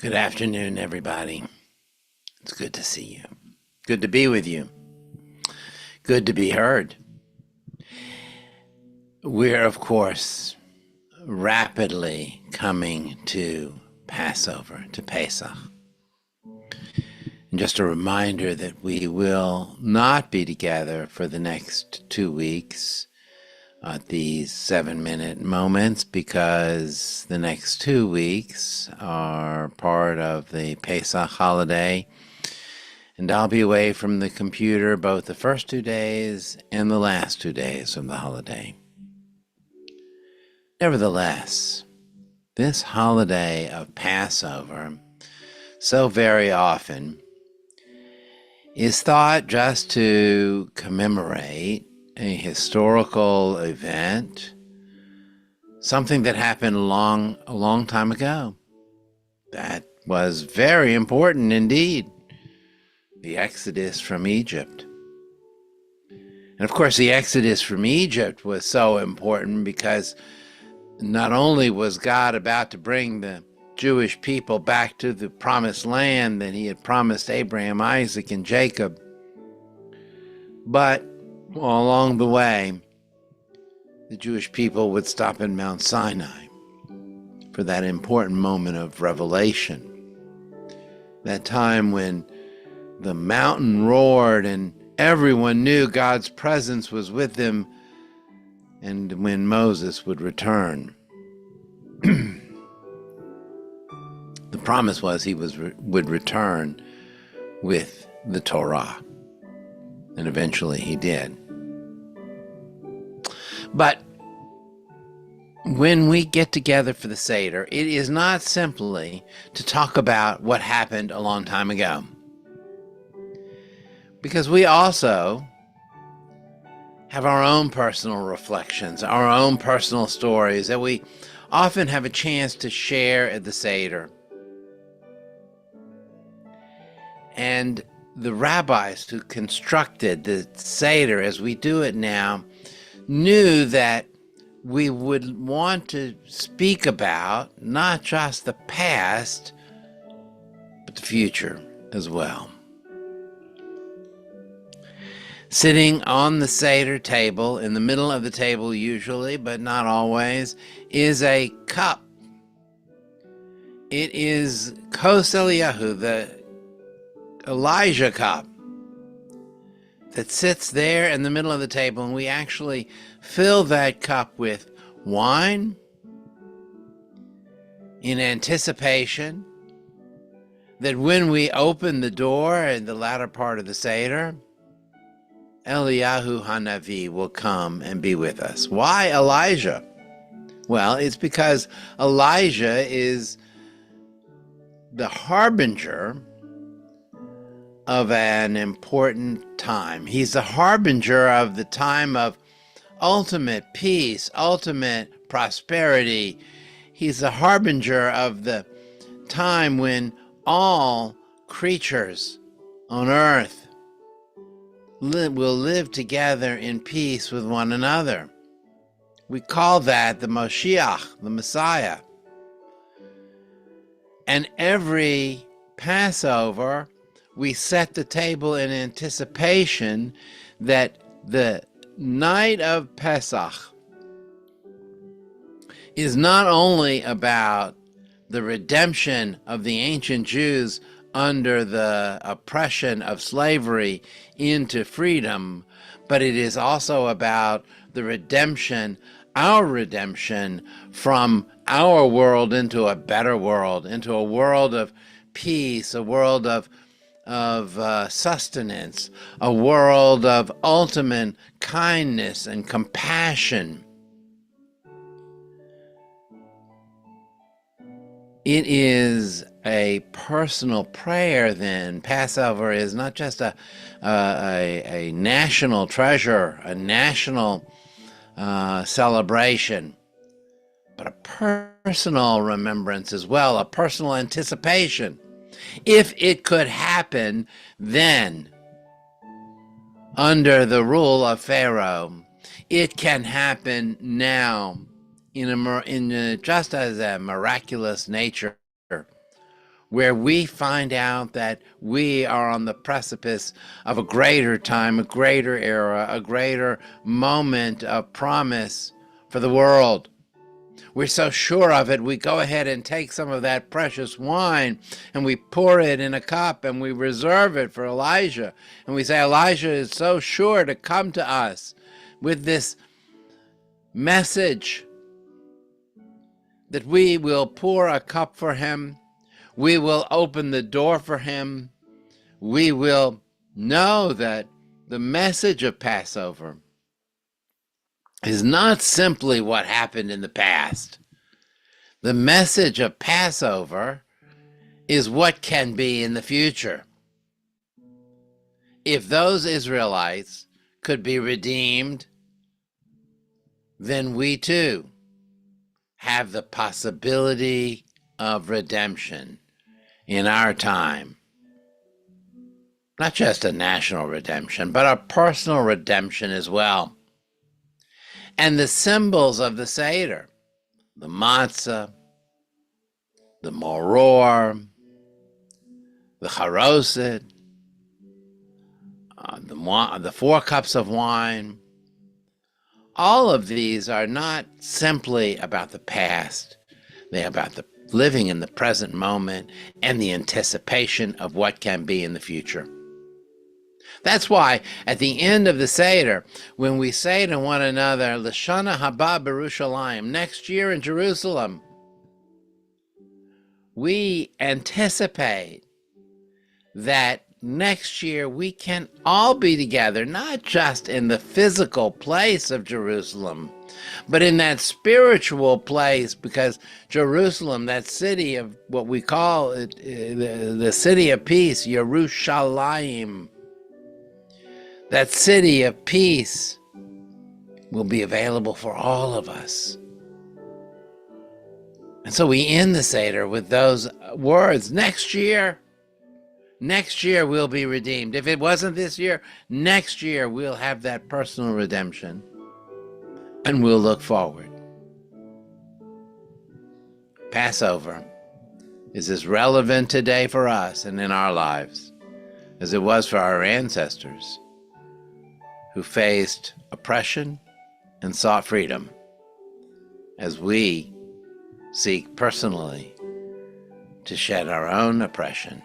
Good afternoon, everybody. It's good to see you. Good to be with you. Good to be heard. We're, of course, rapidly coming to Passover, to Pesach. And just a reminder that we will not be together for the next 2 weeks at these 7-minute moments because the next 2 weeks are part of the Pesach holiday. And I'll be away from the computer both the first 2 days and the last 2 days of the holiday. Nevertheless, this holiday of Passover, so very often, is thought just to commemorate a historical event, something that happened a long time ago. That was very important indeed. The Exodus from Egypt. And of course, the Exodus from Egypt was so important because not only was God about to bring the Jewish people back to the promised land that he had promised Abraham, Isaac, and Jacob, but along the way, the Jewish people would stop in Mount Sinai for that important moment of revelation. That time when the mountain roared and everyone knew God's presence was with them, and when Moses would return. The promise was he would return with the Torah, and eventually he did. But when we get together for the Seder, it is not simply to talk about what happened a long time ago. Because we also have our own personal reflections, our own personal stories that we often have a chance to share at the Seder. And the rabbis who constructed the Seder as we do it now knew that we would want to speak about not just the past, but the future as well. Sitting on the Seder table, in the middle of the table usually, but not always, is a cup. It is Kos Eliyahu, the Elijah cup, that sits there in the middle of the table, and we actually fill that cup with wine in anticipation that when we open the door in the latter part of the Seder, Eliyahu Hanavi will come and be with us. Why Elijah? Well, it's because Elijah is the harbinger of an important time. He's the harbinger of the time of ultimate peace, ultimate prosperity. He's the harbinger of the time when all creatures on earth will live together in peace with one another. We call that the Moshiach, the Messiah. And every Passover, we set the table in anticipation that the night of Pesach is not only about the redemption of the ancient Jews under the oppression of slavery into freedom, but it is also about the redemption, our redemption from our world into a better world, into a world of peace, a world of sustenance, a world of ultimate kindness and compassion. It is a personal prayer then. Passover is not just a national treasure, a national celebration, but a personal remembrance as well, a personal anticipation. If it could happen then, under the rule of Pharaoh, it can happen now in just as a miraculous nature, where we find out that we are on the precipice of a greater time, a greater era, a greater moment of promise for the world. We're so sure of it, we go ahead and take some of that precious wine and we pour it in a cup and we reserve it for Elijah. And we say, Elijah is so sure to come to us with this message that we will pour a cup for him. We will open the door for him. We will know that the message of Passover is not simply what happened in the past. The message of Passover is what can be in the future. If those Israelites could be redeemed, then we too have the possibility of redemption in our time. Not just a national redemption, but a personal redemption as well. And the symbols of the Seder, the matzah, the moror, the charoset, the 4 cups of wine, all of these are not simply about the past. They're about the living in the present moment and the anticipation of what can be in the future. That's why at the end of the Seder, when we say to one another, L'shana haba b'Yerushalayim, next year in Jerusalem, we anticipate that next year we can all be together, not just in the physical place of Jerusalem, but in that spiritual place, because Jerusalem, that city of what we call it, the city of peace, Yerushalayim, that city of peace will be available for all of us. And so we end the Seder with those words, next year we'll be redeemed. If it wasn't this year, next year we'll have that personal redemption and we'll look forward. Passover is as relevant today for us and in our lives as it was for our ancestors who faced oppression and sought freedom, as we seek personally to shed our own oppression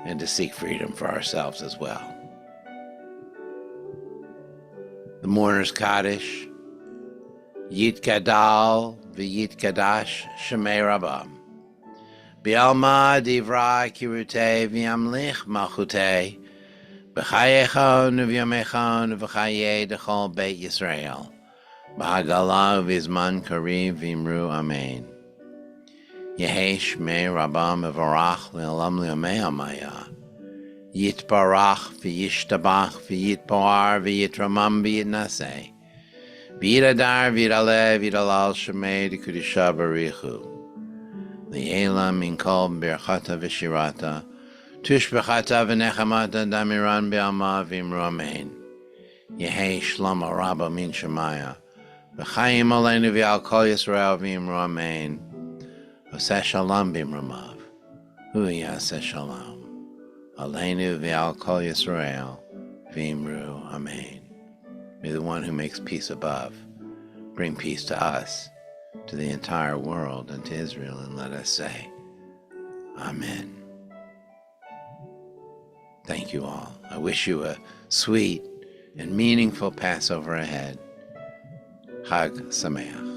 and to seek freedom for ourselves as well. The mourner's kaddish, Yitkadal v'yitkadash shemei Rabbam, B'alma divra kirutei v'yamlich malchutei, B'chayechon v'yomechon v'chayei dechol beit Yisrael, B'hagala v'izman kariv v'imru amen. Yehei shmei Rabbam v'varach v'elam li'omei amaya, Yitbarach v'yishtabach v'yitpoar v'yitramam v'yitnaseh, V'yidadar v'yidaleh v'yidalal shemei d'kudisha barichu, Li'ela min kol berchata v'shirata, Tushbechata v'nechamata damiran b'alma v'imru amen. Yehei shlama rabba min shemaya, V'chayim aleinu v'al kol Yisrael v'imru amen. Oseh shalom b'imrumav, Hu yaseh shalom, Aleinu v'al kol Yisrael v'imru amen. May the one who makes peace above bring peace to us, to the entire world, and to Israel, and let us say, Amen. Thank you all. I wish you a sweet and meaningful Passover ahead. Chag Sameach.